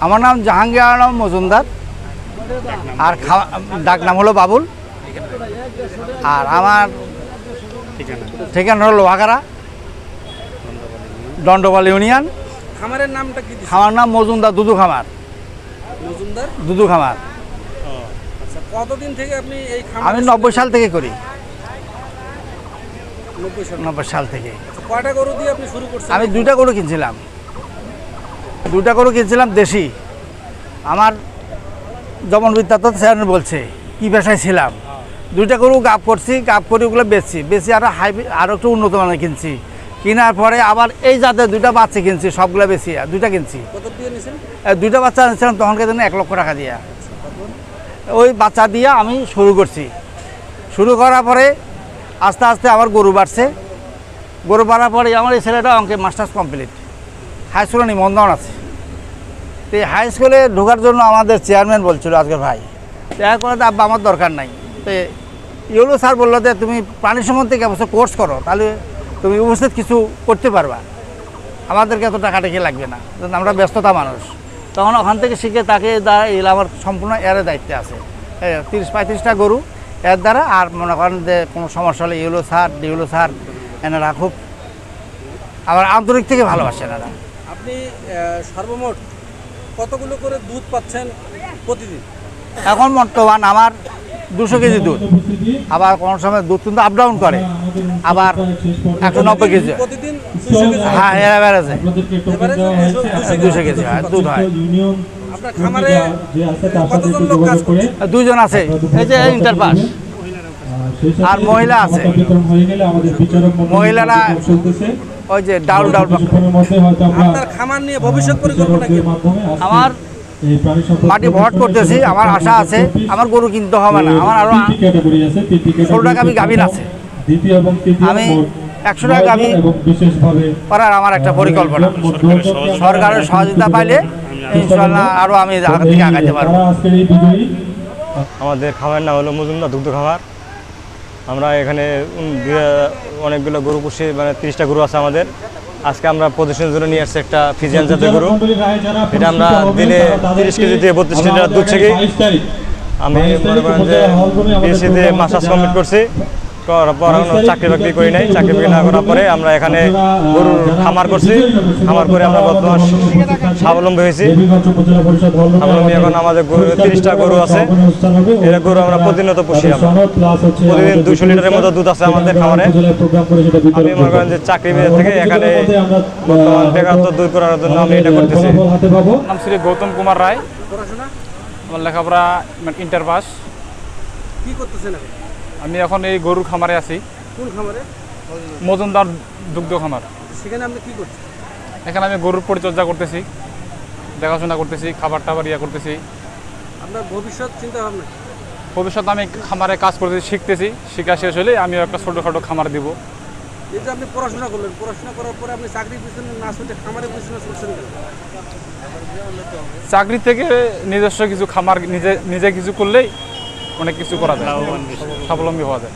আমার নাম জাহাঙ্গীর আলম মজুমদার, আর ডাক নাম হলো বাবুল। আর আমার ঠিকানা হলো লোহাগাড়া, দণ্ডপাল ইউনিয়ন। খামারের নামটা কি? খামার নাম মজুমদার দুধু খামার। মজুমদার দুধু খামার। আচ্ছা, কতদিন থেকে আপনি এই খামার? আমি 90 সাল থেকে করি। 90 সাল থেকে। কয়টা গরু দিয়ে আপনি শুরু করছেন? আমি 2টা গরু কিনছিলাম, 2টা গরু কিনছিলাম দেশি। আমার যেমন বৃত্তান্ত স্যার বলছে কি পেশায় ছিলাম, 2টা গরু গাপ করছি, গাপ করে ওগুলো বেচি আরও আরও একটু উন্নত মানের কিনছি। কেনার পরে আবার এই জাতের 2টা বাচ্চা কিনছি, সবগুলো বেশি 2টা কিনছি। কত দিয়ে নিছেন? 2টা বাচ্চা নিয়েছিলাম তখনকে জন্য 1 লক্ষ টাকা দিয়া। ওই বাচ্চা দিয়ে আমি শুরু করছি। শুরু করার পরে আস্তে আস্তে আমার গরু বাড়ছে। গরু বাড়ার পরে আমার এই ছেলেটা অঙ্কে মাস্টার্স কমপ্লিট, হাই স্কুলে নিবন্ধন আছে। তো এই হাই স্কুলে ঢোকার জন্য আমাদের চেয়ারম্যান বলছিল আজকে ভাই দেখা করে তো আব্বা আমার দরকার নাই। তো ইউলো স্যার বললো যে তুমি প্রাণী সম্বন্ধে এবছর কোর্স করো, তাহলে তুমি উপস্থিত কিছু করতে পারবা, আমাদেরকে এত টাকা টেকে লাগবে না, আমরা ব্যস্ততা মানুষ। তখন ওখান থেকে শিখে তাকে দ্বারা আমার সম্পূর্ণ এর দায়িত্বে আছে। 30-35টা গরু এর দ্বারা। আর মনে করেন যে কোনো সমস্যা হলে ইউলো স্যার ডিউলো স্যার এনারা খুব আমার আন্তরিক থেকে ভালোবাসেন এনারা। আপনি সর্বমোট কতগুলো করে দুধ পাচ্ছেন প্রতিদিন? এখন বর্তমান আমার 200 কেজি দুধ, আবার কোনো সময় দুধ কিন্তু আপ ডাউন করে, আবার 190 কেজি প্রতিদিন 200 কেজি? হ্যাঁ, এভারেজে 200 কেজি দুধ হয়। আপনার খামারে কতজন লোক কাজ করছে? 2 জন আছে, এই যে ইন্টারপাস আর মহিলা আছে। মহিলারা ওই যে ডাউল। আপনার খামার নিয়ে ভবিষ্যৎ পরিকল্পনা কি? আমার মাটি ভরাট করতেছি, আমার আশা আছে আমার গরু কিনতে হবে না। আমার আরো 16 টাকা গাভীন আছে, আমি 100 টাকা গাভী করার আমার একটা পরিকল্পনা। সরকারের সহযোগিতা পাইলে ইনশাআল্লাহ আরো আমি আগে থেকে আগাইতে পারবো। আমাদের খামারের নাম হলো মজুমদার দুগ্ধ খামার। আমরা এখানে অনেকগুলো গরু পুষি, মানে 30টা গরু আছে আমাদের। আজকে আমরা প্রদর্শনের জন্য নিয়ে আসছি একটা ফিজিয়ান জাতের গরু। এটা আমরা দিনে 30 কেজি দিয়ে 32 কেজি দুধ থেকে আমি মনে করেন যে বিএসসিতে মাস্টার্স কমপ্লিট করছি। করার পর চাকরি বাকরি করি নাই। চাকরি বাকরি না করার পরে আমরা এখানে গরুর খামার করছি। খামার করে আমরা বর্তমান স্বাবলম্বী হয়েছি। স্বাবলম্বী এখন আমাদের 30টা গরু আছে। এরা গরু আমরা প্রতিনিয়ত পুষি। প্রতিদিন 200 লিটারের মতো দুধ আছে আমাদের খামারে। আমি মনে করেন যে চাকরি থেকে এখানে বর্তমান বেকারত্ব দূর করার জন্য আমি এটা করতেছি। নাম শ্রী গৌতম কুমার রায়। আমার লেখাপড়া ইন্টার পাস। কি করতেছেন? আমি এখন এই গরুর খামারে আছি। কোন খামারে? মজুমদার দুগ্ধ খামার। সেখানে আপনি কি করছেন? এখানে আমি গরুর পরিচর্যা করতেছি, দেখাশোনা করতেছি, খাবার টাবার করতেছি। আপনার ভবিষ্যৎ চিন্তা ভাবনা? ভবিষ্যতে আমি খামারে কাজ করতেছি, শিখতেছি। শিক্ষা শেষ হলে আমিও একটা ছোটোখাটো খামার দিব। এই যে আপনি পড়াশোনা করলেন, পড়াশোনা করার পরে আপনি চাকরির পিছনে না ছুটে খামারের পিছনে ছুটছেন কেন? চাকরি থেকে নিজস্ব কিছু খামার নিজে কিছু করলেই অনেক কিছু করা যায়, স্বাবলম্বী হওয়া যায়।